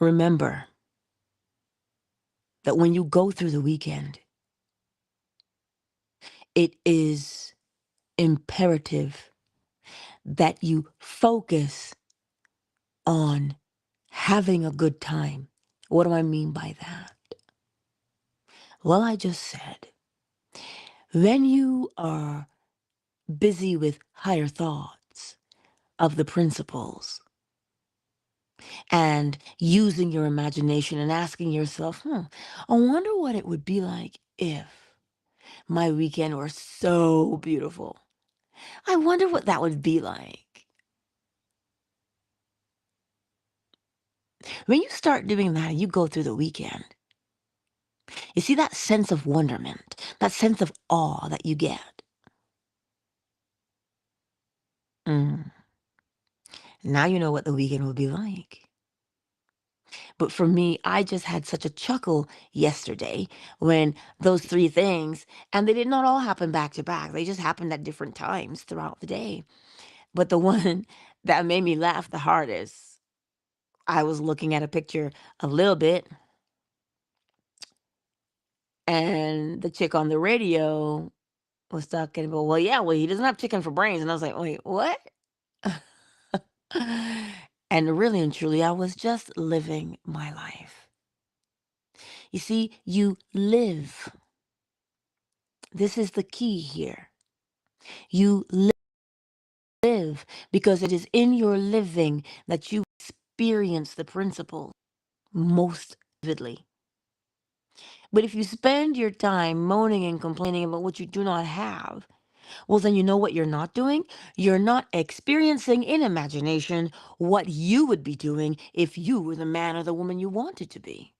Remember that when you go through the weekend, it is imperative that you focus on having a good time. What do I mean by that? Well, I just said, when you are busy with higher thoughts of the principles and using your imagination and asking yourself, I wonder what it would be like if my weekend were so beautiful. I wonder what that would be like. When you start doing that, you go through the weekend. You see that sense of wonderment, that sense of awe that you get. Mm. Now you know what the weekend will be like. But for me, I just had such a chuckle yesterday when those three things, and they did not all happen back to back. They just happened at different times throughout the day. But the one that made me laugh the hardest, I was looking at a picture a little bit, and the chick on the radio was talking about, well, yeah, well, he doesn't have chicken for brains. And I was like, wait, what? And really and truly, I was just living my life. You see, you live. This is the key here. You live because it is in your living that you experience the principle most vividly. But if you spend your time moaning and complaining about what you do not have, well, then you know what you're not doing? You're not experiencing in imagination what you would be doing if you were the man or the woman you wanted to be.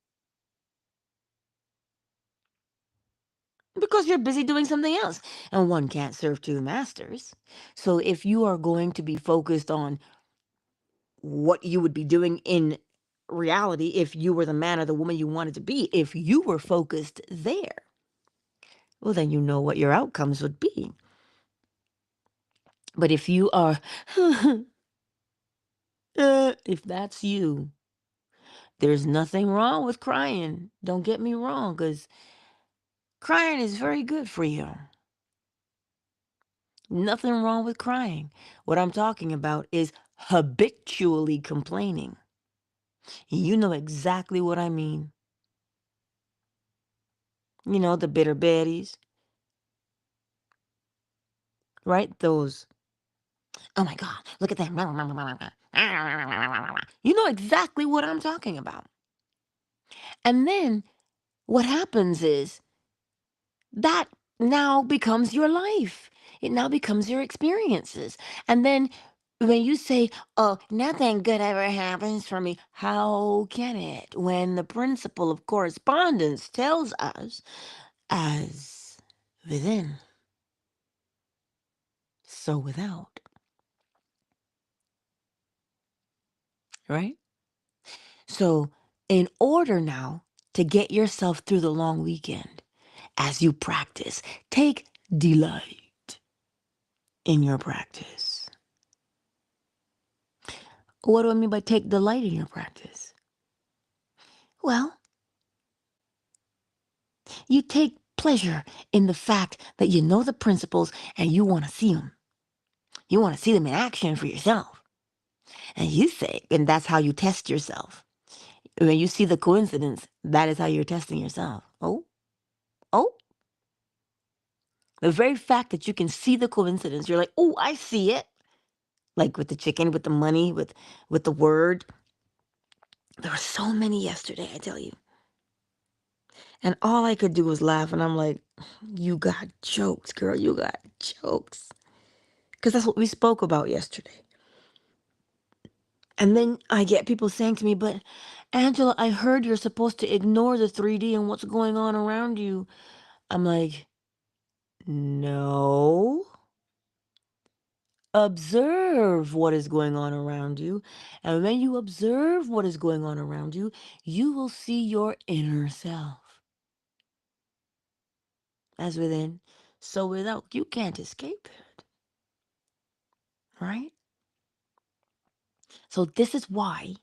Because you're busy doing something else. And one can't serve two masters. So if you are going to be focused on what you would be doing in reality if you were the man or the woman you wanted to be, if you were focused there, well, then you know what your outcomes would be. But if you are, if that's you, there's nothing wrong with crying. Don't get me wrong, because crying is very good for you. Nothing wrong with crying. What I'm talking about is habitually complaining. You know exactly what I mean. You know, the bitter betties, right? Those, oh my God, look at that. You know exactly what I'm talking about. And then what happens is that now becomes your life. It now becomes your experiences. And then when you say, oh, nothing good ever happens for me, how can it? When the principle of correspondence tells us, as within, so without, right? So, in order now to get yourself through the long weekend, as you practice, take delight in your practice. What do I mean by take delight in your practice? Well, you take pleasure in the fact that you know the principles and you want to see them. You want to see them in action for yourself. And you say, and that's how you test yourself. When you see the coincidence, that is how you're testing yourself. Oh, the very fact that you can see the coincidence, you're like, oh, I see it. Like with the chicken, with the money, with the word. There were so many yesterday, I tell you. And all I could do was laugh. And I'm like, you got jokes, girl. You got jokes. Because that's what we spoke about yesterday. And then I get people saying to me, but Angela, I heard you're supposed to ignore the 3D and what's going on around you. I'm like, no. Observe what is going on around you. And when you observe what is going on around you, you will see your inner self. As within, so without. You can't escape it, right? So this is why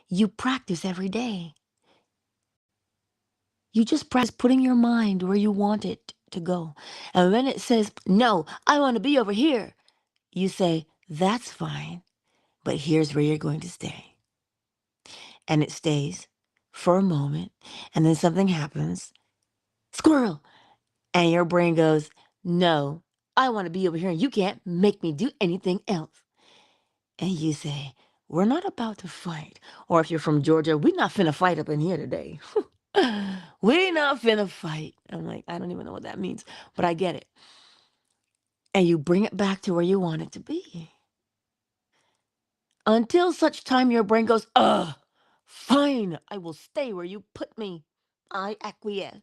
You practice every day. You just practice putting your mind where you want it to go. And when it says, no, I want to be over here, you say, that's fine, but here's where you're going to stay. And it stays for a moment, and then something happens, squirrel, and your brain goes, no, I want to be over here, and you can't make me do anything else. And you say, we're not about to fight. Or if you're from Georgia, we're not finna fight up in here today. We're not finna fight. I'm like, I don't even know what that means, but I get it. And you bring it back to where you want it to be. Until such time your brain goes, fine, I will stay where you put me. I acquiesce.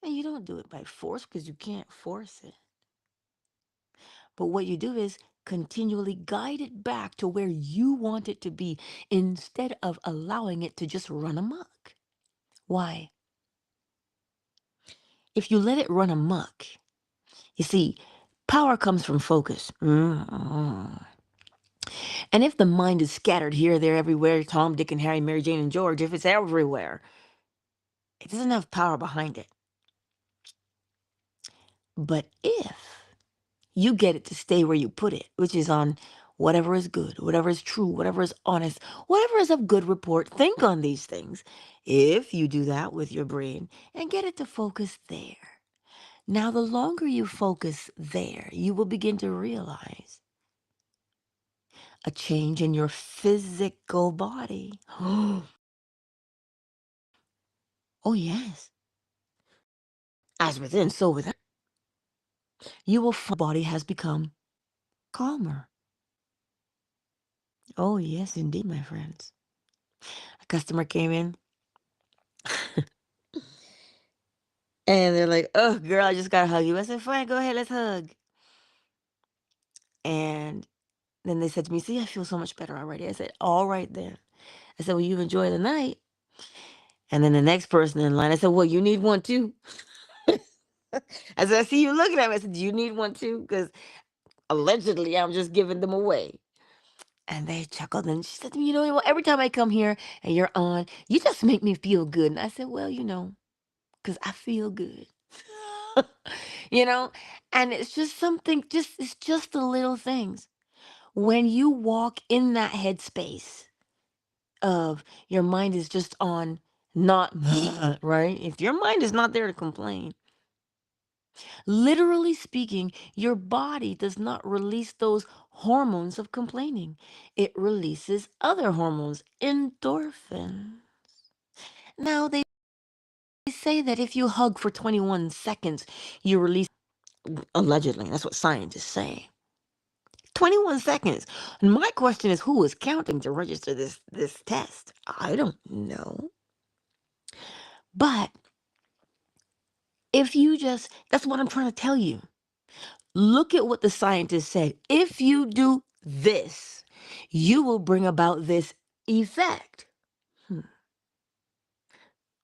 And you don't do it by force because you can't force it. But what you do is continually guide it back to where you want it to be instead of allowing it to just run amok. Why? If you let it run amok, you see, power comes from focus. And if the mind is scattered here, there, everywhere, Tom, Dick, and Harry, Mary, Jane, and George, if it's everywhere, it doesn't have power behind it. But if you get it to stay where you put it, which is on whatever is good, whatever is true, whatever is honest, whatever is of good report, think on these things. If you do that with your brain and get it to focus there. Now, the longer you focus there, you will begin to realize a change in your physical body. Oh, yes. As within, so without. You will find your body has become calmer. Oh, yes, indeed, my friends. A customer came in and they're like, oh, girl, I just got to hug you. I said, fine, go ahead, let's hug. And then they said to me, see, I feel so much better already. I said, all right then. I said, well, you enjoy the night. And then the next person in line, I said, well, you need one too. I said, I see you looking at me. I said, do you need one too? Because allegedly I'm just giving them away. And they chuckled and she said to me, you know, well, every time I come here and you're on, you just make me feel good. And I said, well, because I feel good. you know, and it's just something, it's just the little things. When you walk in that headspace of your mind is just on not, right? If your mind is not there to complain, literally speaking, your body does not release those hormones of complaining. It releases other hormones, endorphin. Now, they say that if you hug for 21 seconds, you release, allegedly, that's what scientists say. 21 seconds. And my question is, who is counting to register this test? I don't know. But if you just, that's what I'm trying to tell you. Look at what the scientists said. If you do this, you will bring about this effect.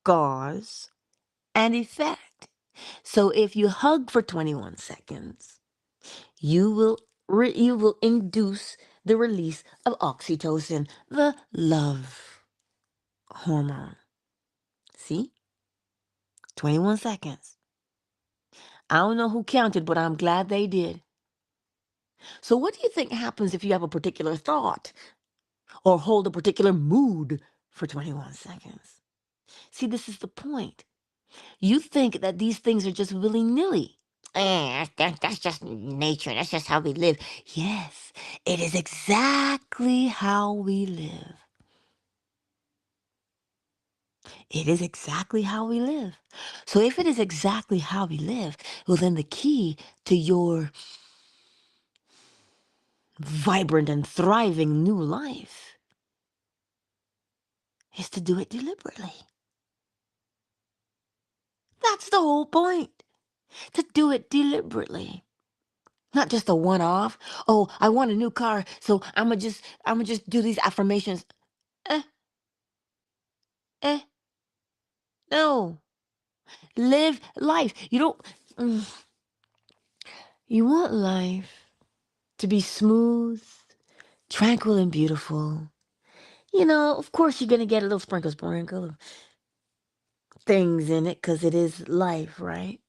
Cause and effect. So if you hug for 21 seconds, you will induce the release of oxytocin, the love hormone. See? 21 seconds. I don't know who counted, but I'm glad they did. So what do you think happens if you have a particular thought or hold a particular mood for 21 seconds? See, this is the point. You think that these things are just willy-nilly. That's just nature. That's just how we live. Yes, it is exactly how we live. It is exactly how we live. So if it is exactly how we live, well, then the key to your vibrant and thriving new life is to do it deliberately. That's the whole point. To do it deliberately. Not just a one-off. Oh, I want a new car, so I'm gonna just do these affirmations. Eh, eh, no. Live life. You don't mm, you want life to be smooth, tranquil, and beautiful. Of course you're going to get a little sprinkle of things in it because it is life, right?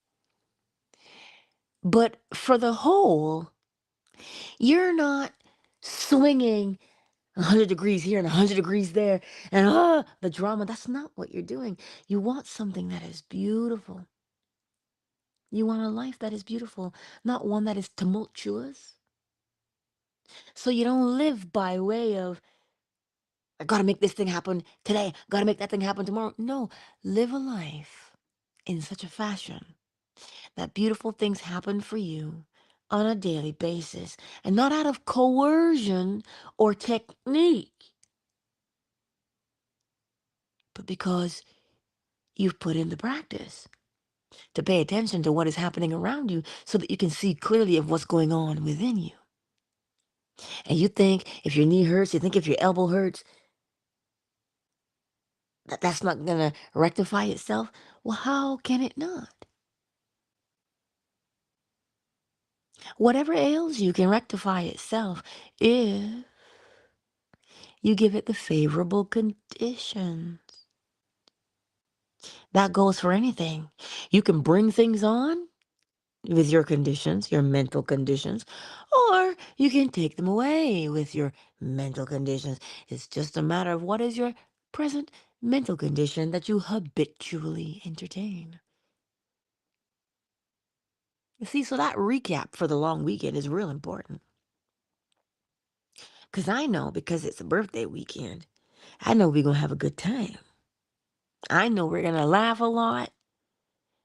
But for the whole, you're not swinging 100 degrees here and 100 degrees there and the drama. That's not what you're doing. You want something that is beautiful. You want a life that is beautiful, not one that is tumultuous. So you don't live by way of, I gotta make this thing happen today, gotta make that thing happen tomorrow. No, live a life in such a fashion that beautiful things happen for you on a daily basis and not out of coercion or technique, but because you've put in the practice to pay attention to what is happening around you so that you can see clearly of what's going on within you. And you think if your knee hurts, you think if your elbow hurts, that's not going to rectify itself. Well, how can it not? Whatever ails you can rectify itself if you give it the favorable conditions. That goes for anything. You can bring things on with your conditions, your mental conditions, or you can take them away with your mental conditions. It's just a matter of what is your present mental condition that you habitually entertain. You see, so that recap for the long weekend is real important. Because I know, because it's a birthday weekend, I know we're going to have a good time. I know we're going to laugh a lot.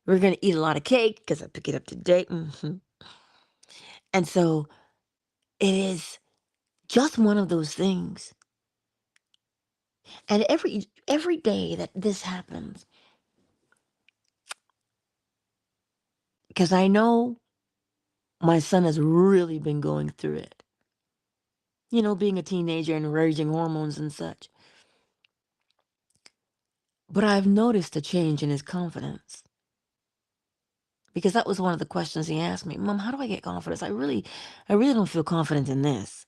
We're going to eat a lot of cake because I pick it up today. And so it is just one of those things. And every day that this happens, because I know my son has really been going through it. Being a teenager and raging hormones and such. But I've noticed a change in his confidence. Because that was one of the questions he asked me. Mom, how do I get confidence? I really don't feel confident in this.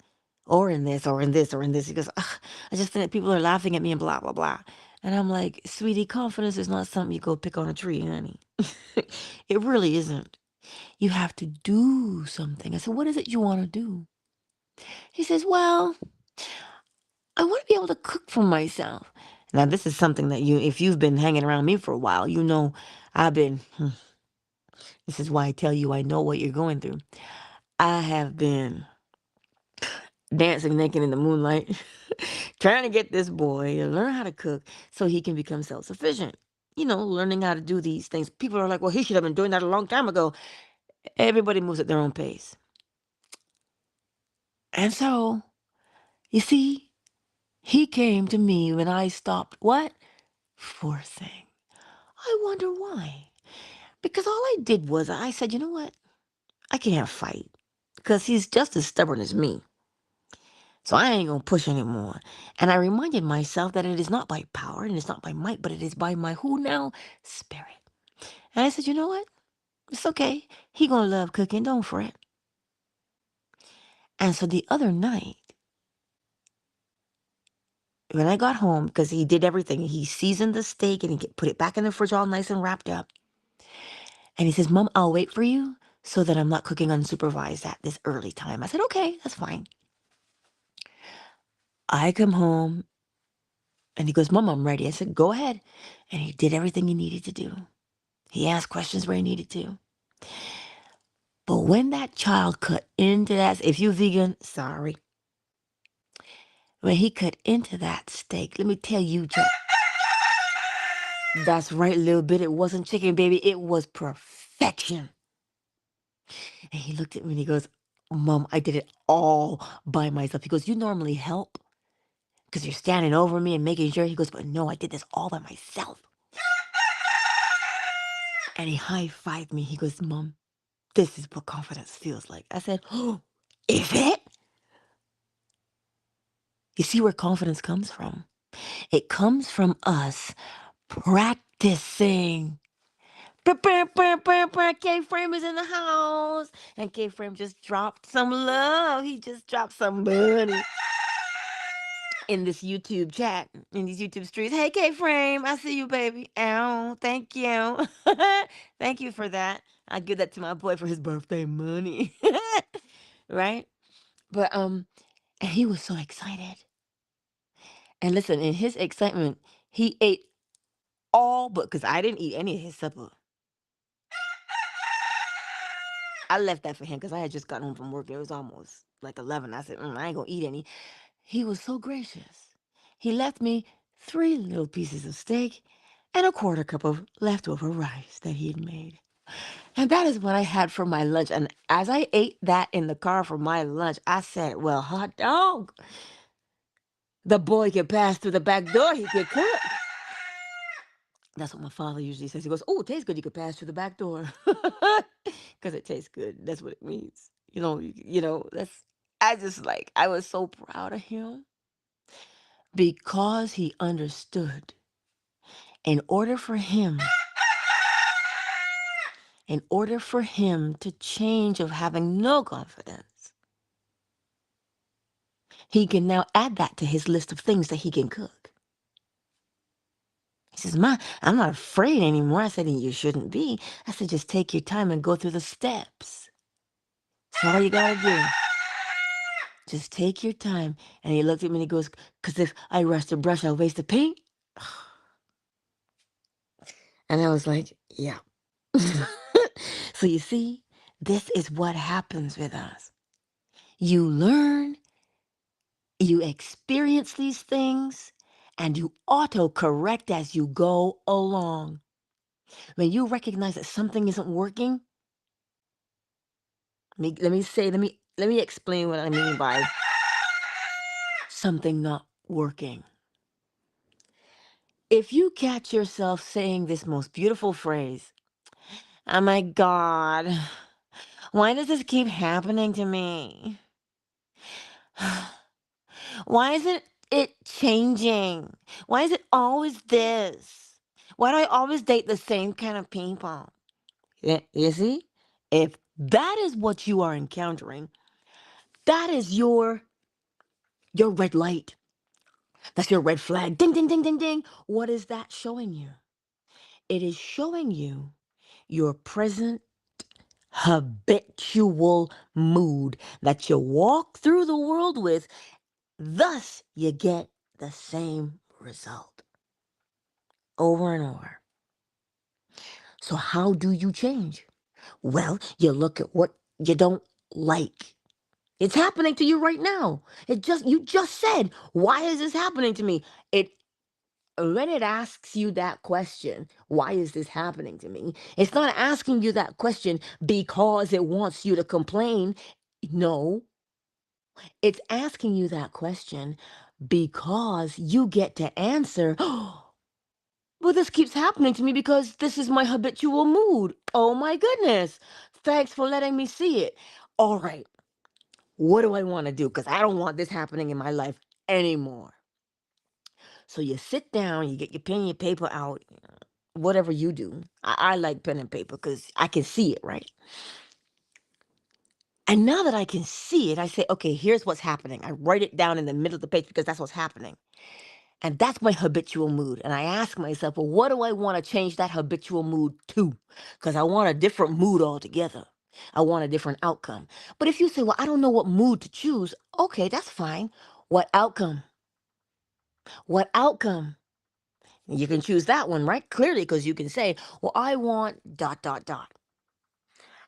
Or in this, or in this, or in this. He goes, "Ugh, I just think that people are laughing at me and blah, blah, blah." And I'm like, sweetie, confidence is not something you go pick on a tree, honey. It really isn't. You have to do something. I said, what is it you want to do? He says, well, I want to be able to cook for myself. Now, this is something that if you've been hanging around me for a while, I've been, this is why I tell you I know what you're going through. I have been dancing naked in the moonlight, trying to get this boy to learn how to cook so he can become self-sufficient. Learning how to do these things. People are like, well, he should have been doing that a long time ago. Everybody moves at their own pace. And so, you see, he came to me when I stopped what? Forcing. I wonder why. Because all I did was I said, you know what? I can't fight. Because he's just as stubborn as me. So I ain't going to push anymore. And I reminded myself that it is not by power and it's not by might, but it is by my who now? Spirit. And I said, you know what? It's okay. He going to love cooking. Don't fret. And so the other night, when I got home, because he did everything, he seasoned the steak and he put it back in the fridge all nice and wrapped up. And he says, Mom, I'll wait for you so that I'm not cooking unsupervised at this early time. I said, okay, that's fine. I come home and he goes, Mom, I'm ready. I said, go ahead. And he did everything he needed to do. He asked questions where he needed to. But when that child cut into that, if you're vegan, sorry. When he cut into that steak, let me tell you, that's right, little bit. It wasn't chicken, baby. It was perfection. And he looked at me and he goes, Mom, I did it all by myself. He goes, you normally help because you're standing over me and making sure. He goes, but no, I did this all by myself. And he high-fived me. He goes, Mom, this is what confidence feels like. I said, oh, is it? You see where confidence comes from? It comes from us practicing. K-Frame is in the house. And K-Frame just dropped some love. He just dropped some money. in this YouTube chat, in these YouTube streets. Hey, K Frame, I see you, baby. Ow, thank you. Thank you for that. I give that to my boy for his birthday money. Right? But and he was so excited. And listen, in his excitement, he ate all but because I didn't eat any of his supper. I left that for him because I had just gotten home from work. It was almost like 11. I said, I ain't gonna eat any. He was so gracious. He left me 3 little pieces of steak and a quarter cup of leftover rice that he had made. And that is what I had for my lunch. And as I ate that in the car for my lunch, I said, well, hot dog, the boy can pass through the back door. He can cook. That's what my father usually says. He goes, oh, it tastes good. You could pass through the back door. Because it tastes good. That's what it means. That's, I was so proud of him because he understood. In order for him, in order for him to change of having no confidence, he can now add that to his list of things that he can cook. He says, Ma, I'm not afraid anymore. I said, you shouldn't be. I said, just take your time and go through the steps. That's all you gotta do. Just take your time. And he looked at me and he goes, because if I rush to brush, I'll waste the paint. And I was like, yeah. So you see, this is what happens with us. You learn, you experience these things, and you auto-correct as you go along. When you recognize that something isn't working, let me explain what I mean by something not working. If you catch yourself saying this most beautiful phrase, oh my God, why does this keep happening to me? Why isn't it changing? Why is it always this? Why do I always date the same kind of people? Yeah, you see? If that is what you are encountering, that is your red light. That's your red flag. Ding, ding, ding, ding, ding. What is that showing you? It is showing you your present habitual mood that you walk through the world with. Thus, you get the same result over and over. So, how do you change? Well, you look at what you don't like. It's happening to you right now. You just said, why is this happening to me? When it asks you that question, why is this happening to me? It's not asking you that question because it wants you to complain. No, it's asking you that question because you get to answer, well, this keeps happening to me because this is my habitual mood. Oh my goodness. Thanks for letting me see it. All right. What do I want to do? Because I don't want this happening in my life anymore. So you sit down, you get your pen and your paper out, whatever you do. I like pen and paper because I can see it, right? And now that I can see it, I say, okay, here's what's happening. I write it down in the middle of the page because that's what's happening. And that's my habitual mood. And I ask myself, well, what do I want to change that habitual mood to? Because I want a different mood altogether. I want a different outcome. But if you say, well, I don't know what mood to choose, okay, that's fine. What outcome? What outcome? You can choose that one, right? Clearly, because you can say, well, I want dot, dot, dot.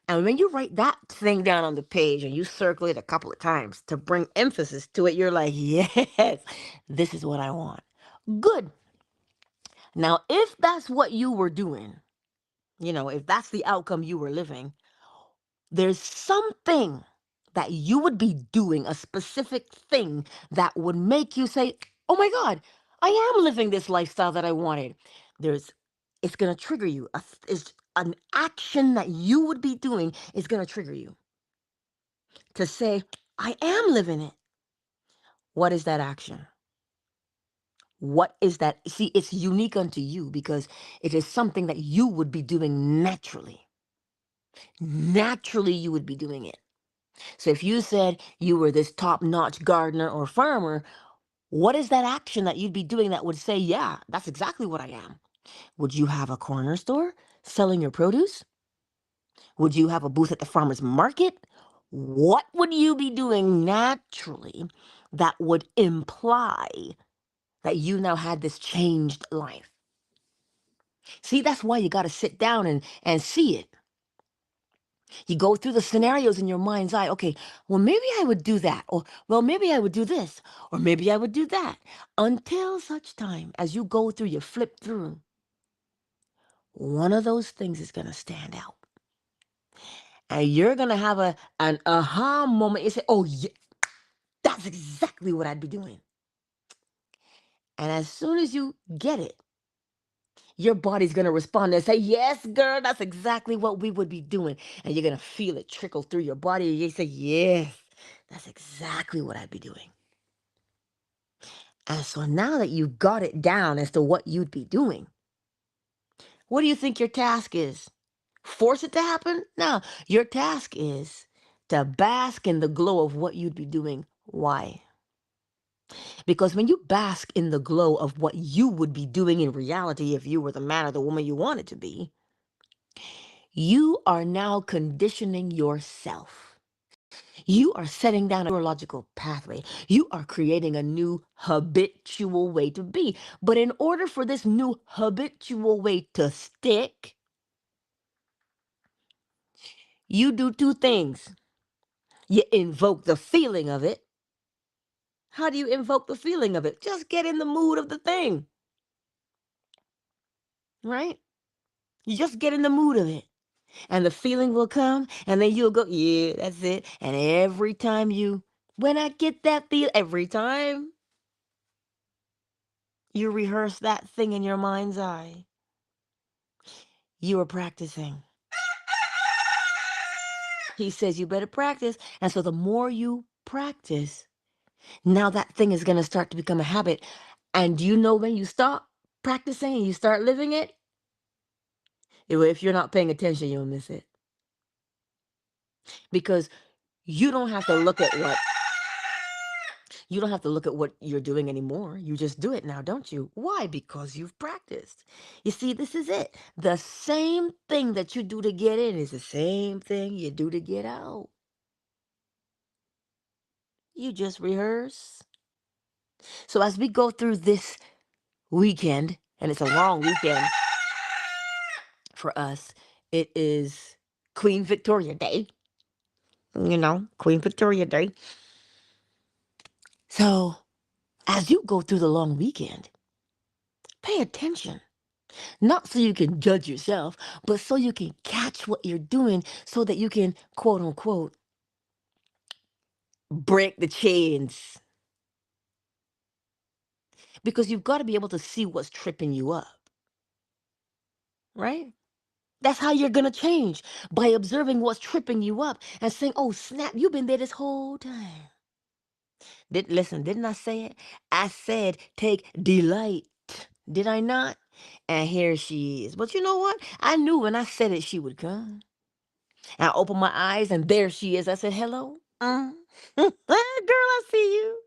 And when you write that thing down on the page and you circle it a couple of times to bring emphasis to it, you're like, yes, this is what I want. Good. Now, if that's what you were doing, if that's the outcome you were living, there's something that you would be doing, a specific thing that would make you say, oh my God, I am living this lifestyle that I wanted. It's going to trigger you. It's an action that you would be doing is going to trigger you to say, I am living it. What is that action? What is that? See, it's unique unto you because it is something that you would be doing naturally. Naturally, you would be doing it. So if you said you were this top-notch gardener or farmer, What is that action that you'd be doing that would say, yeah, that's exactly what I am? Would you have a corner store selling your produce? Would you have a booth at the farmer's market? What would you be doing naturally that would imply that you now had this changed life? See, that's why you got to sit down and see it. You go through the scenarios in your mind's eye. Okay, well, maybe I would do that. Or, well, maybe I would do this. Or maybe I would do that. Until such time as you go through, you flip through, one of those things is going to stand out. And you're going to have an aha moment. You say, oh, yeah, that's exactly what I'd be doing. And as soon as you get it, your body's going to respond and say, yes, girl, that's exactly what we would be doing. And you're going to feel it trickle through your body. And you say, yes, that's exactly what I'd be doing. And so now that you got it down as to what you'd be doing, what do you think your task is? Force it to happen? No, your task is to bask in the glow of what you'd be doing. Why? Because when you bask in the glow of what you would be doing in reality, if you were the man or the woman you wanted to be, you are now conditioning yourself. You are setting down a neurological pathway. You are creating a new habitual way to be. But in order for this new habitual way to stick, you do two things. You invoke the feeling of it. How do you invoke the feeling of it? Just get in the mood of the thing, right? You just get in the mood of it. And the feeling will come, and then you'll go, yeah, that's it. And every time when I get that feel, every time you rehearse that thing in your mind's eye, you are practicing. He says you better practice. And so the more you practice, now that thing is going to start to become a habit. And you know when you stop practicing and you start living it, if you're not paying attention, you'll miss it. Because you don't have to look at what you don't have to look at what you're doing anymore. You just do it now, don't you? Why? Because you've practiced. You see, this is it. The same thing that you do to get in is the same thing you do to get out. You just rehearse. So as we go through this weekend, and it's a long weekend for us, it is Queen Victoria Day. Queen Victoria Day. So as you go through the long weekend, pay attention. Not so you can judge yourself, but so you can catch what you're doing so that you can, quote unquote, break the chains. Because you've got to be able to see what's tripping you up, right? That's how you're going to change, by observing what's tripping you up and saying, oh, snap, you've been there this whole time. Listen, didn't I say it? I said, take delight. Did I not? And here she is. But you know what? I knew when I said it, she would come. I opened my eyes and there she is. I said, hello. Girl, I see you.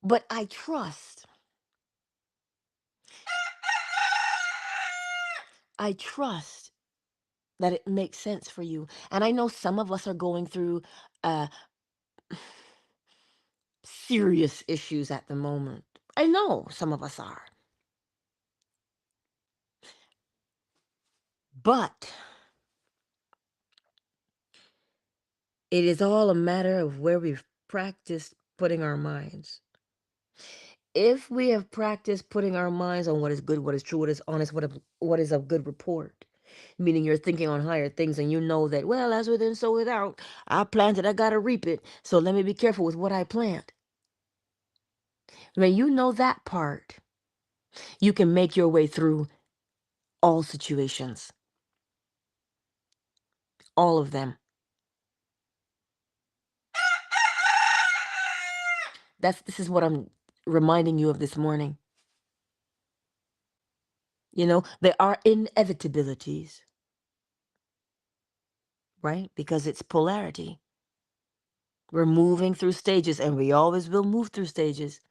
But I trust that it makes sense for you. And I know some of us are going through uh, serious issues at the moment. I know some of us are. But it is all a matter of where we've practiced putting our minds. If we have practiced putting our minds on what is good, what is true, what is honest, what is of good report, meaning you're thinking on higher things and you know that, well, as within, so without. I planted, I got to reap it. So let me be careful with what I plant. When you know that part, you can make your way through all situations, all of them. This is what I'm reminding you of this morning. There are inevitabilities, right? Because it's polarity. We're moving through stages and we always will move through stages.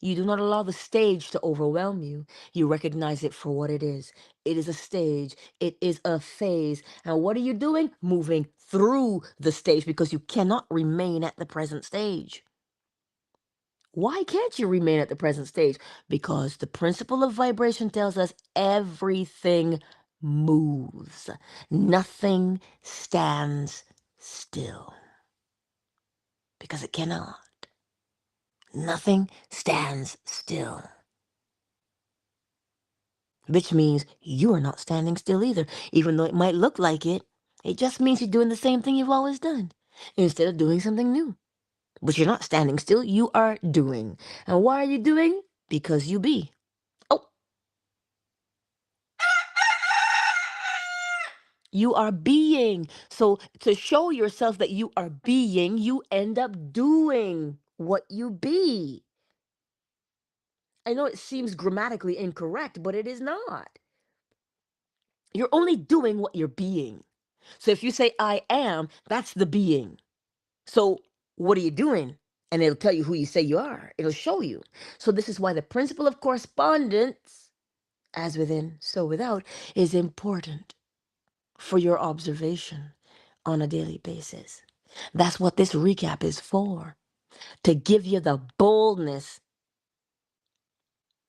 You do not allow the stage to overwhelm you. You recognize it for what it is. It is a stage, it is a phase. And what are you doing? Moving through the stage because you cannot remain at the present stage. Why can't you remain at the present stage? Because the principle of vibration tells us everything moves, nothing stands still because it cannot. Nothing stands still, which means you are not standing still either. Even though it might look like it, it just means you're doing the same thing you've always done instead of doing something new. But you're not standing still, you are doing. And why are you doing? Because you be. Oh, you are being. So to show yourself that you are being, you end up doing what you be. I know it seems grammatically incorrect, but it is not. You're only doing what you're being. So if you say I am, that's the being. So what are you doing? And it'll tell you who you say you are. It'll show you. So this is why the principle of correspondence, as within, so without, is important for your observation on a daily basis. That's what this recap is for, to give you the boldness.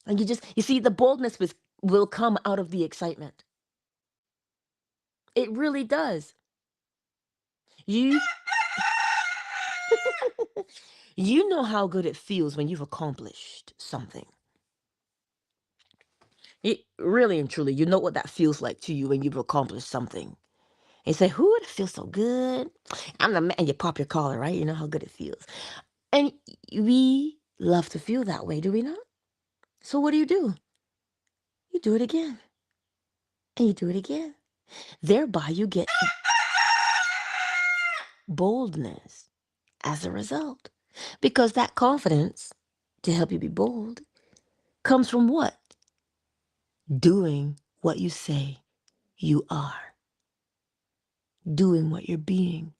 And you see, the boldness will come out of the excitement. It really does. You you know how good it feels when you've accomplished something. Really and truly, you know what that feels like to you when you've accomplished something. And you say, "Who it feels so good." I'm the man. And you pop your collar, right? You know how good it feels. And we love to feel that way, do we not? So what do? You do it again, and you do it again. Thereby, you get boldness as a result, because that confidence to help you be bold comes from what? Doing what you say you are, doing what you're being.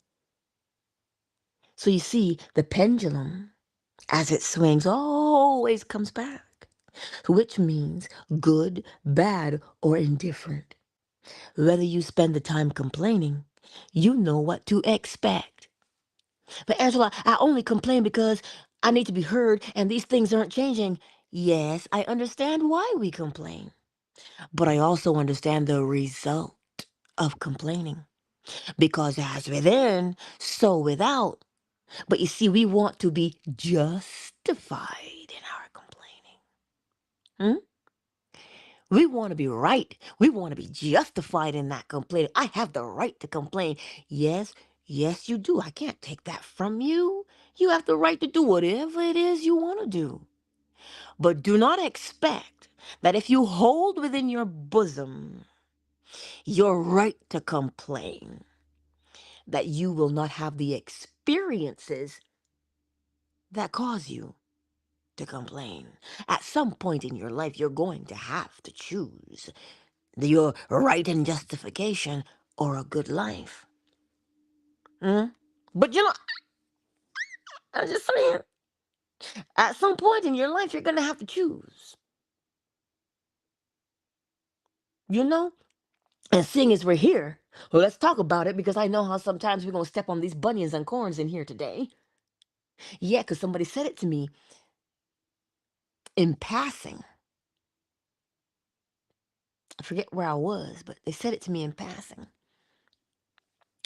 So you see, the pendulum, as it swings, always comes back, which means good, bad, or indifferent. Whether you spend the time complaining, you know what to expect. But Angela, I only complain because I need to be heard and these things aren't changing. Yes, I understand why we complain, but I also understand the result of complaining. Because as within, so without. But you see, we want to be justified in our complaining. Hmm? We want to be right. We want to be justified in that complaining. I have the right to complain. Yes, yes, you do. I can't take that from you. You have the right to do whatever it is you want to do. But do not expect that if you hold within your bosom your right to complain, that you will not have the experiences that cause you to complain. At some point in your life, you're going to have to choose your right and justification or a good life. Hmm? But I'm just saying, at some point in your life, you're going to have to choose. You know? And seeing as we're here, well, let's talk about it because I know how sometimes we're going to step on these bunions and corns in here today. Yeah, because somebody said it to me in passing. I forget where I was, but they said it to me in passing.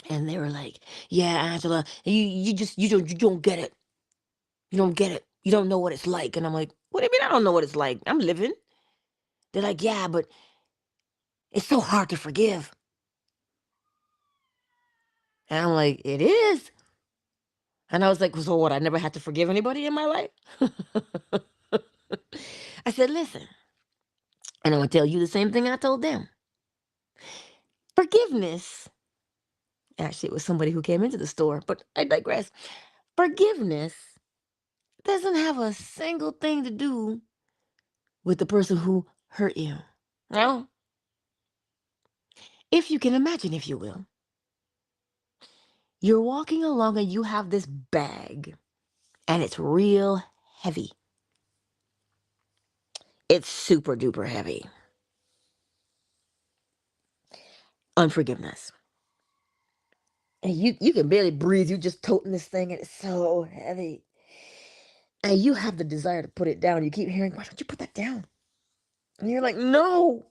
And they were like, "Yeah, Angela, you don't get it. You don't get it. You don't know what it's like." And I'm like, "What do you mean I don't know what it's like? I'm living." They're like, "Yeah, but it's so hard to forgive." And I'm like, "It is." And I was like, "So what? I never had to forgive anybody in my life?" I said, "Listen, and I'm gonna tell you the same thing I told them. Forgiveness." Actually, it was somebody who came into the store, but I digress. Forgiveness doesn't have a single thing to do with the person who hurt you. No, if you can imagine, if you will, you're walking along and you have this bag and it's real heavy. It's super duper heavy. Unforgiveness. And you can barely breathe. You just toting this thing and it's so heavy. And you have the desire to put it down. You keep hearing, why don't you put that down? And you're like, no.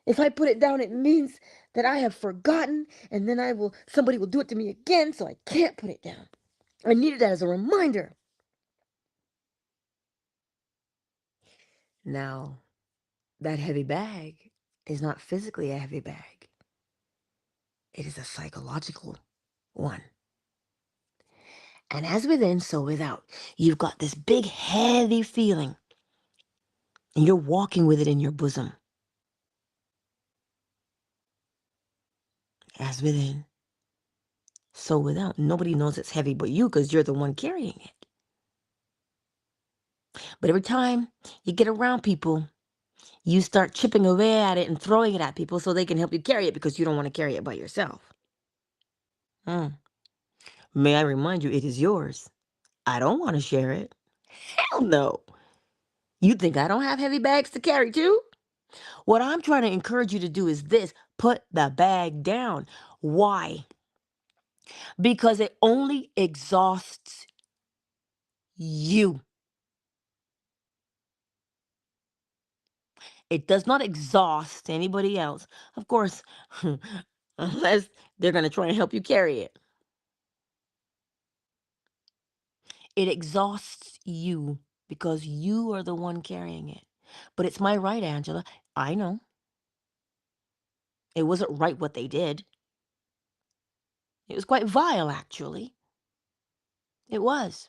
If I put it down, it means that I have forgotten, and then somebody will do it to me again, so I can't put it down. I needed that as a reminder. Now, that heavy bag is not physically a heavy bag. It is a psychological one. And as within, so without. You've got this big, heavy feeling, and you're walking with it in your bosom. As within, so without. Nobody knows it's heavy but you because you're the one carrying it. But every time you get around people, you start chipping away at it and throwing it at people so they can help you carry it because you don't want to carry it by yourself. Mm. May I remind you, it is yours. I don't want to share it. Hell no. You think I don't have heavy bags to carry too? What I'm trying to encourage you to do is this: put the bag down. Why? Because it only exhausts you. It does not exhaust anybody else. Of course, unless they're going to try and help you carry it. It exhausts you because you are the one carrying it. But it's my right, Angela. I know. It wasn't right what they did. It was quite vile, actually. It was.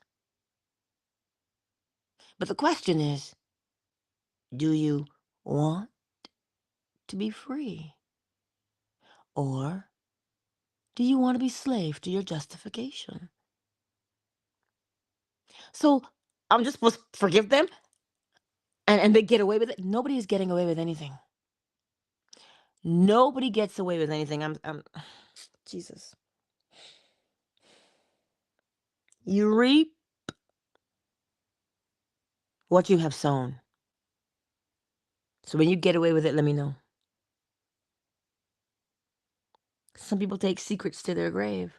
But the question is, do you want to be free? Or do you want to be slave to your justification? So I'm just supposed to forgive them and they get away with it? Nobody is getting away with anything. Nobody gets away with anything. Jesus. You reap what you have sown. So when you get away with it, let me know. Some people take secrets to their grave.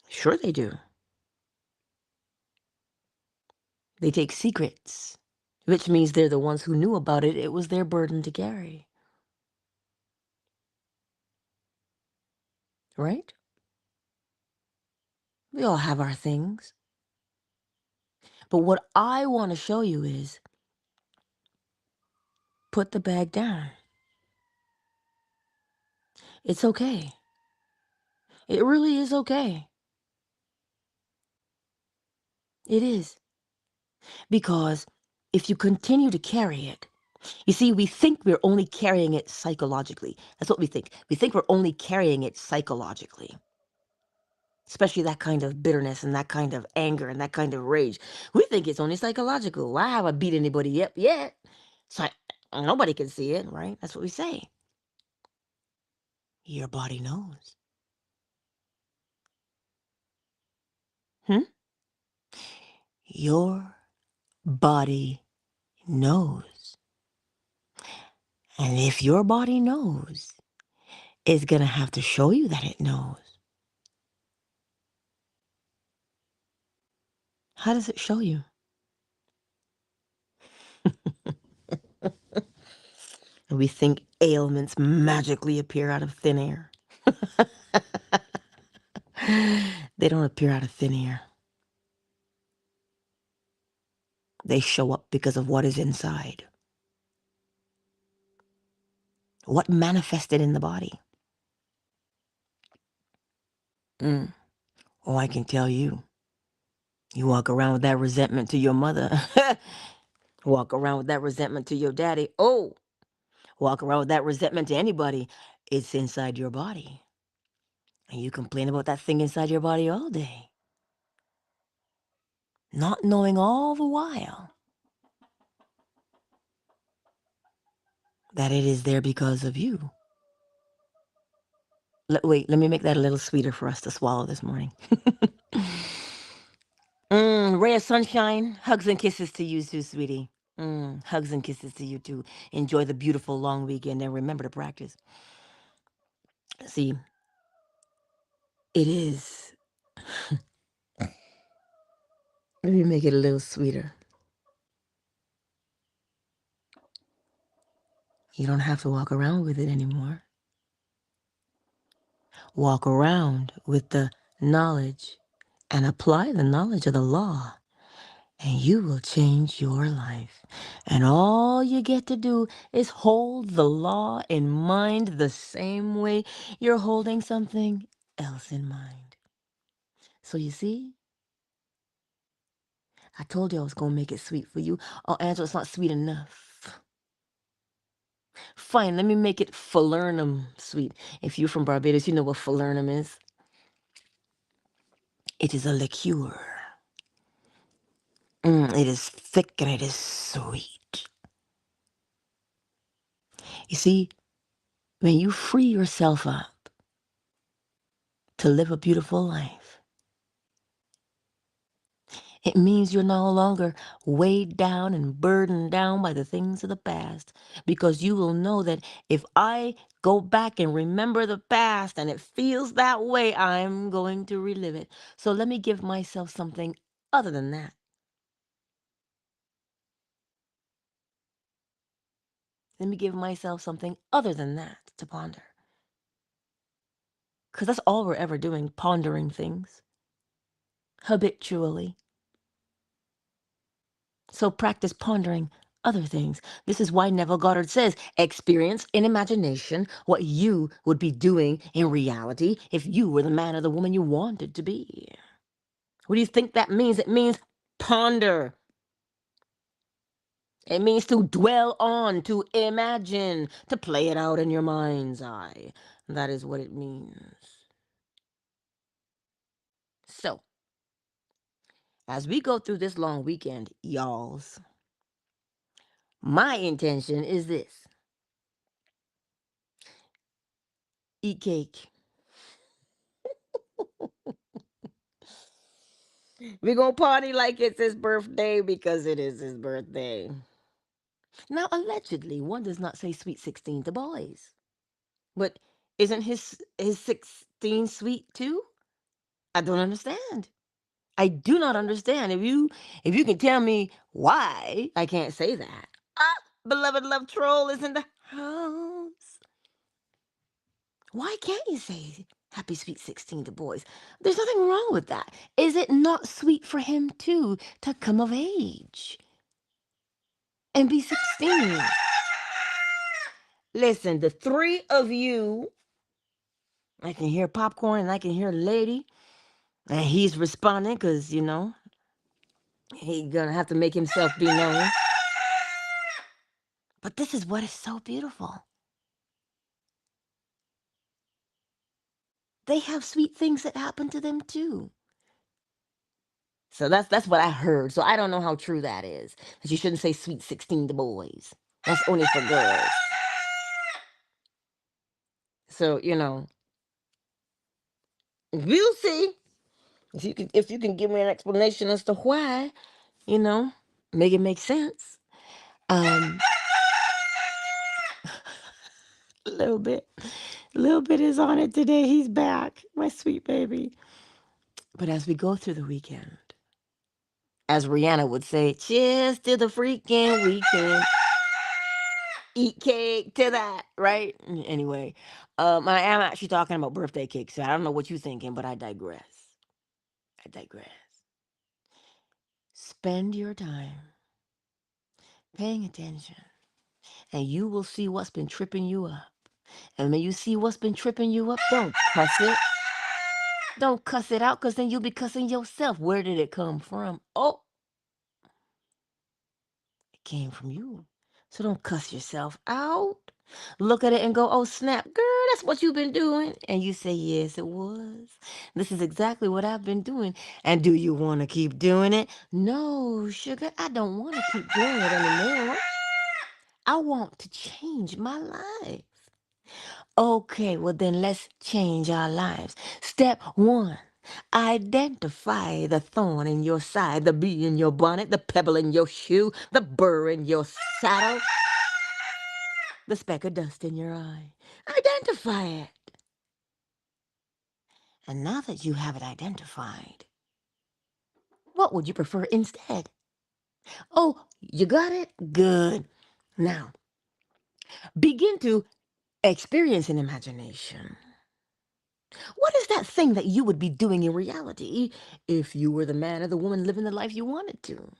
Sure they do. They take secrets, which means they're the ones who knew about it. It was their burden to carry. Right? We all have our things. But what I want to show you is put the bag down. It's okay. It really is okay. It is. Because if you continue to carry it, you see, we think we're only carrying it psychologically. That's what we think. We think we're only carrying it psychologically, especially that kind of bitterness and that kind of anger and that kind of rage. We think it's only psychological. Well, I haven't beat anybody up yet, so nobody can see it, right? That's what we say. Your body knows. Hmm? Your body knows. And if your body knows, it's going to have to show you that it knows. How does it show you? We think ailments magically appear out of thin air. They don't appear out of thin air. They show up because of what is inside. What manifested in the body? Mm. Oh, I can tell you. You walk around with that resentment to your mother. Walk around with that resentment to your daddy. Oh, walk around with that resentment to anybody. It's inside your body. And you complain about that thing inside your body all day. Not knowing all the while that it is there because of you. Wait, let me make that a little sweeter for us to swallow this morning. ray of sunshine, hugs and kisses to you too, sweetie. Hugs and kisses to you too. Enjoy the beautiful long weekend and remember to practice. See, it is. Let me make it a little sweeter. You don't have to walk around with it anymore. Walk around with the knowledge and apply the knowledge of the law, and you will change your life. And all you get to do is hold the law in mind the same way you're holding something else in mind. So you see, I told you I was going to make it sweet for you. Oh, Angela, it's not sweet enough. Fine, let me make it falernum sweet. If you're from Barbados, you know what falernum is. It is a liqueur. It is thick and it is sweet. You see, when you free yourself up to live a beautiful life, it means you're no longer weighed down and burdened down by the things of the past, because you will know that if I go back and remember the past and it feels that way, I'm going to relive it. So let me give myself something other than that. Let me give myself something other than that to ponder. Because that's all we're ever doing, pondering things habitually. So practice pondering other things. This is why Neville Goddard says, experience in imagination what you would be doing in reality if you were the man or the woman you wanted to be. What do you think that means? It means ponder. It means to dwell on, to imagine, to play it out in your mind's eye. That is what it means. So, as we go through this long weekend, y'alls, my intention is this: eat cake. We're gonna party like it's his birthday because it is his birthday. Now, allegedly, one does not say sweet 16 to boys. But isn't his 16 sweet too? I don't understand. I do not understand. If you can tell me why I can't say that. Ah, beloved love troll is in the house. Why can't you say happy sweet 16 to boys? There's nothing wrong with that. Is it not sweet for him too to come of age and be 16? Listen, the three of you, I can hear popcorn and I can hear Lady, and he's responding because, he's going to have to make himself be known. But this is what is so beautiful. They have sweet things that happen to them too. So that's what I heard. So I don't know how true that is. That you shouldn't say sweet 16 to boys. That's only for girls. So, we'll see. If you can give me an explanation as to why, make it make sense. A little bit. A little bit is on it today. He's back, my sweet baby. But as we go through the weekend, as Rihanna would say, cheers to the freaking weekend. Eat cake to that, right? Anyway, I am actually talking about birthday cake, so I don't know what you're thinking, but I digress. I digress. Spend your time paying attention, and you will see what's been tripping you up. And when you see what's been tripping you up, don't cuss it. Don't cuss it out, because then you'll be cussing yourself. Where did it come from? Oh, it came from you. So don't cuss yourself out. Look at it and go, oh, snap, girl, that's what you've been doing. And you say, yes, it was. This is exactly what I've been doing. And do you want to keep doing it? No, sugar, I don't want to keep doing it anymore. I want to change my life. Okay, well, then let's change our lives. Step one, Identify the thorn in your side, the bee in your bonnet, the pebble in your shoe, the burr in your saddle, the speck of dust in your eye. Identify it. And now that you have it identified, what would you prefer instead? Oh, you got it? Good. Now, begin to experience in imagination. What is that thing that you would be doing in reality if you were the man or the woman living the life you wanted to?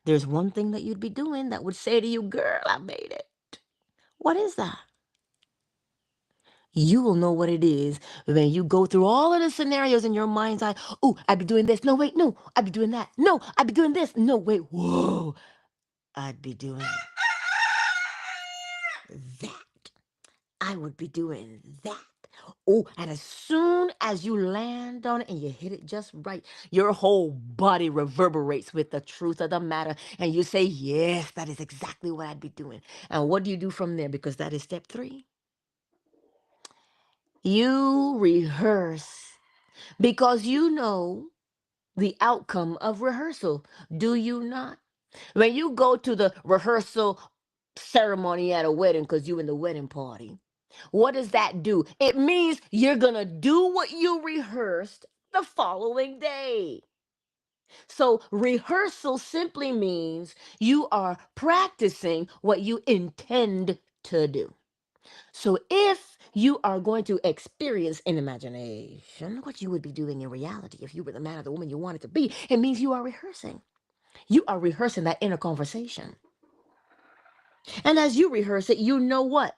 There's one thing that you'd be doing that would say to you, girl, I made it. What is that? You will know what it is when you go through all of the scenarios in your mind's eye. Oh, I'd be doing this. No, wait, no, I'd be doing that. No, I'd be doing this. No, wait, whoa, I'd be doing that. I would be doing that. Oh, and as soon as you land on it and you hit it just right, your whole body reverberates with the truth of the matter. And you say, yes, that is exactly what I'd be doing. And what do you do from there? Because that is step 3. You rehearse because you know the outcome of rehearsal. Do you not? When you go to the rehearsal ceremony at a wedding because you in the wedding party, what does that do? It means you're going to do what you rehearsed the following day. So rehearsal simply means you are practicing what you intend to do. So if you are going to experience in imagination what you would be doing in reality if you were the man or the woman you wanted to be, it means you are rehearsing. You are rehearsing that inner conversation. And as you rehearse it, you know what?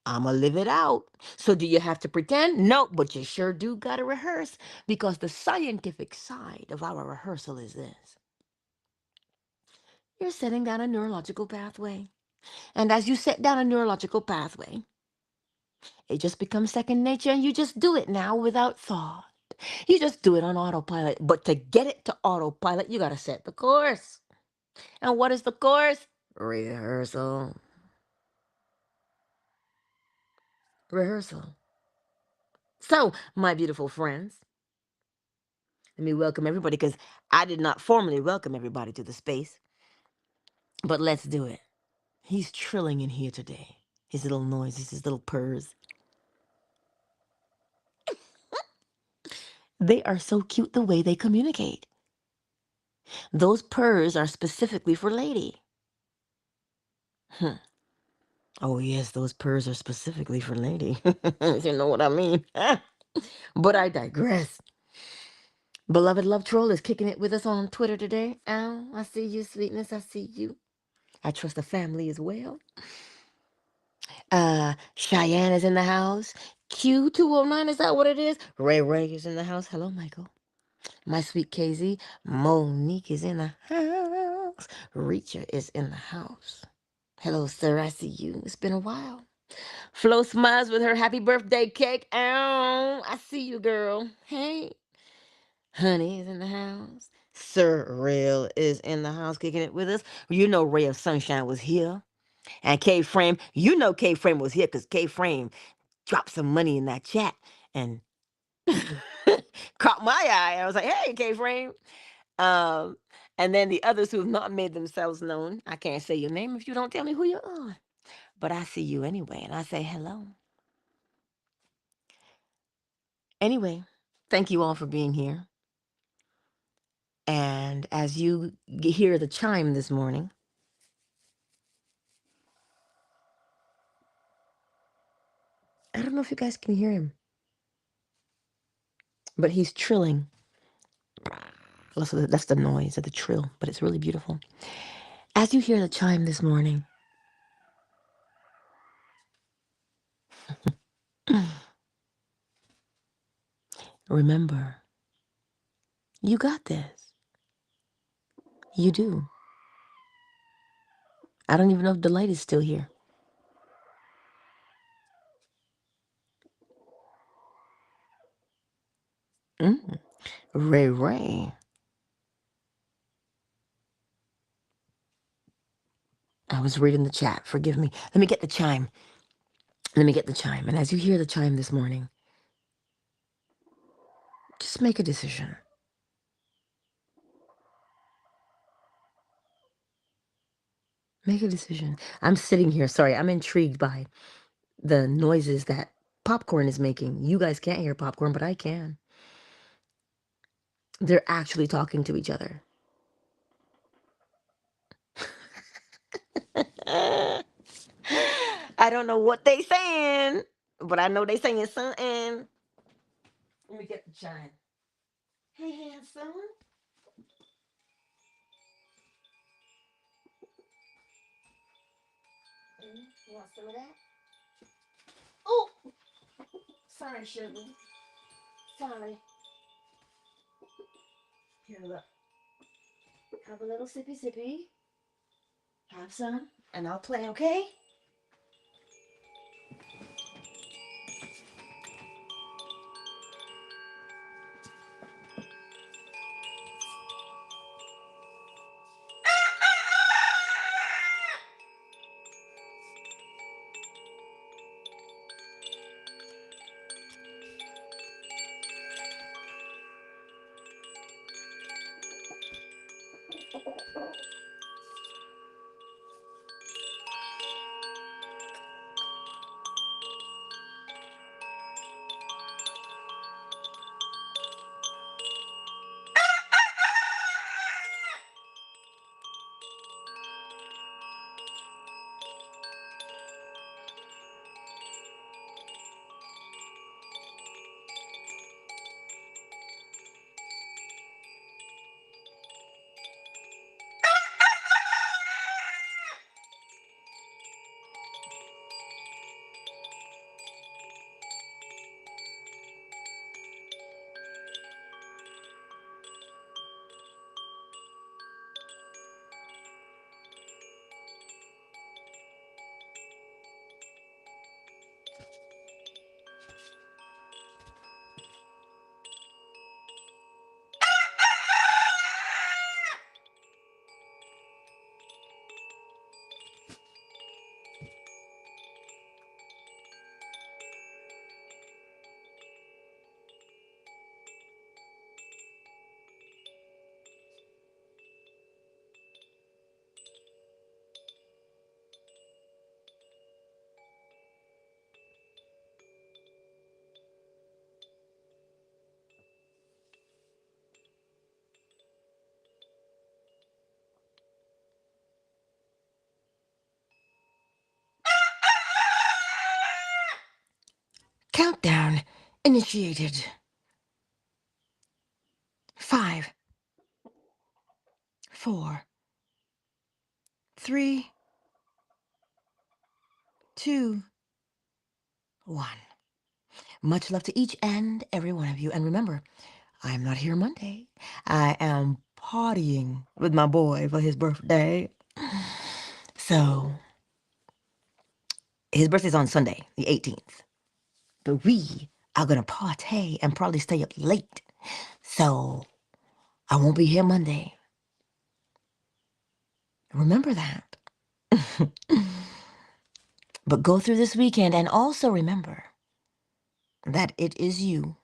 I'm going to live it out. So do you have to pretend? No, but you sure do got to rehearse because the scientific side of our rehearsal is this. You're setting down a neurological pathway. And as you set down a neurological pathway, it just becomes second nature and you just do it now without thought. You just do it on autopilot. But to get it to autopilot, you got to set the course. And what is the course? Rehearsal. Rehearsal. So, my beautiful friends, let me welcome everybody because I did not formally welcome everybody to the space. But let's do it. He's trilling in here today. His little noises, his little purrs. They are so cute the way they communicate. Those purrs are specifically for lady. Oh, yes, those purrs are specifically for lady. You know what I mean? But I digress. Beloved Love Troll is kicking it with us on Twitter today. Al, I see you, sweetness. I see you. I trust the family as well. Cheyenne is in the house. Q209, is that what it is? Ray Ray is in the house. Hello, Michael. My sweet KZ. Monique is in the house. Reacher is in the house. Hello, sir. I see you. It's been a while. Flo smiles with her happy birthday cake. Ow, I see you, girl. Hey. Honey is in the house. Sir Rail is in the house kicking it with us. You know Ray of Sunshine was here. And K Frame, you know K Frame was here because K Frame dropped some money in that chat and caught my eye. I was like, hey, K Frame. Um, and then the others who have not made themselves known, I can't say your name if you don't tell me who you are. But I see you anyway, and I say hello. Anyway, thank you all for being here. And as you hear the chime this morning, I don't know if you guys can hear him, but he's trilling. That's the noise of the trill, but it's really beautiful. As you hear the chime this morning, remember, you got this. You do. I don't even know if Delight is still here. Ray Ray. I was reading the chat. Forgive me. Let me get the chime. Let me get the chime. And as you hear the chime this morning, Just make a decision. Make a decision. I'm sitting here. Sorry, I'm intrigued by the noises that popcorn is making. You guys can't hear popcorn, but I can. They're actually talking to each other. I don't know what they saying, but I know they saying something. Let me get the chime. Hey, handsome. You want some of that? Oh, sorry, sugar. Sorry. Here, look. Have a little sippy sippy. Have some, and I'll play, okay? Countdown initiated. 5, 4, 3, 2, 1. Much love to each and every one of you. And remember, I'm not here Monday. I am partying with my boy for his birthday. So, his birthday's on Sunday, the 18th. But we are going to party and probably stay up late. So, I won't be here Monday. Remember that. But go through this weekend and also remember that it is you.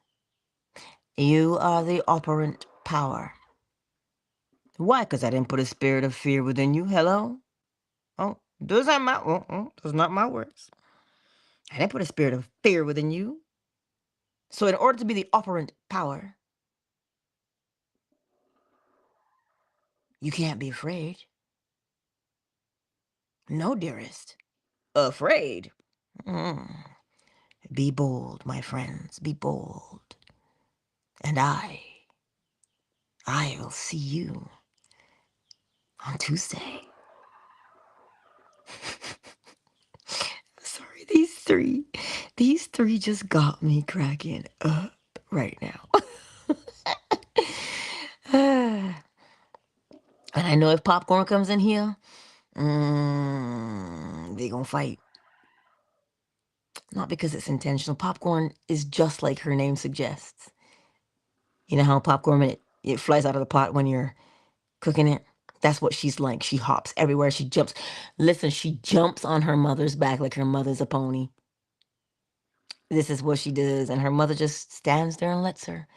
You are the operant power. Why? Because I didn't put a spirit of fear within you. Hello? Oh, those are those are not my words. I didn't put a spirit of fear within you. So in order to be the operant power, you can't be afraid. No, dearest. Afraid? Mm. Be bold, my friends. Be bold. And I will see you on Tuesday. Sorry, these three just got me cracking up right now. And I know if popcorn comes in here, they gonna fight. Not because it's intentional. Popcorn is just like her name suggests. You know how popcorn, when it flies out of the pot when you're cooking it? That's what she's like. She hops everywhere. She jumps. Listen, she jumps on her mother's back like her mother's a pony. This is what she does. And her mother just stands there and lets her.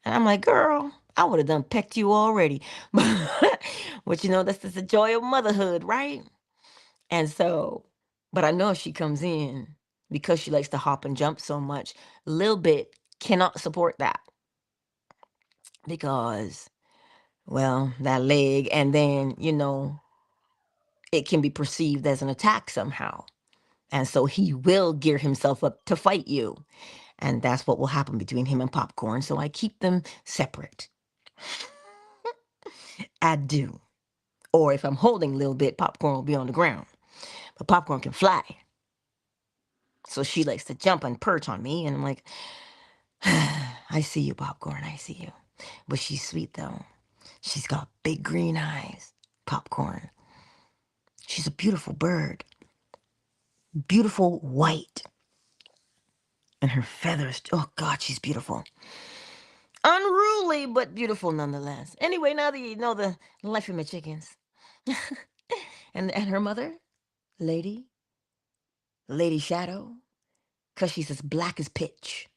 And I'm like, girl, I would have done pecked you already. But that's just the joy of motherhood, right? And so, but I know if she comes in, because she likes to hop and jump so much, Lil Bit cannot support that because, well, that leg, and then, it can be perceived as an attack somehow. And so he will gear himself up to fight you. And that's what will happen between him and Popcorn. So I keep them separate. I do. Or if I'm holding Lil Bit, Popcorn will be on the ground. But Popcorn can fly. So she likes to jump and perch on me. And I'm like, I see you, Popcorn. I see you. But she's sweet, though. She's got big green eyes. Popcorn. She's a beautiful bird. Beautiful white. And her feathers, oh God, she's beautiful. Unruly, but beautiful nonetheless. Anyway, now that you know the life of my chickens. and her mother, Lady Shadow, because she's as black as pitch.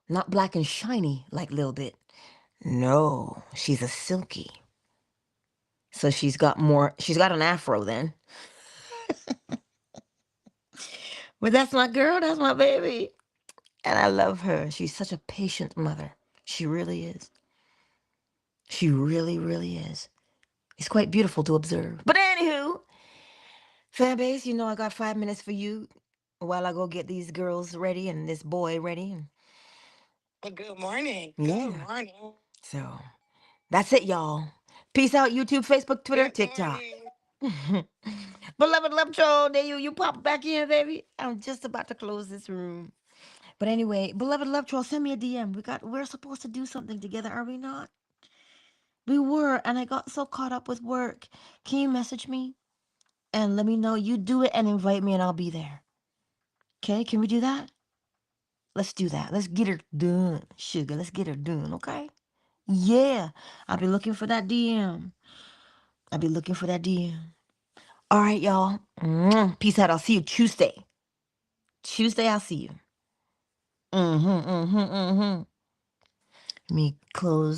Not black and shiny like Lil Bit. No, she's a silky. So she's got an afro then. But that's my girl, that's my baby. And I love her. She's such a patient mother. She really is. She really, really is. It's quite beautiful to observe. But anywho, fan base, I got 5 minutes for you while I go get these girls ready and this boy ready. Good morning. Yeah. Good morning. So that's it, y'all. Peace out, YouTube, Facebook, Twitter, Good TikTok. morning. Beloved Love Troll, there you pop back in, baby. I'm just about to close this room. But anyway, Beloved Love Troll, send me a DM. We're supposed to do something together, are we not? We were, and I got so caught up with work. Can you message me and let me know? You do it and invite me and I'll be there. Okay, can we do that? Let's do that. Let's get her done, sugar. Let's get her done, okay? Yeah, I'll be looking for that DM. I'll be looking for that DM. All right, y'all. Peace out. I'll see you Tuesday. Tuesday, I'll see you. Let me close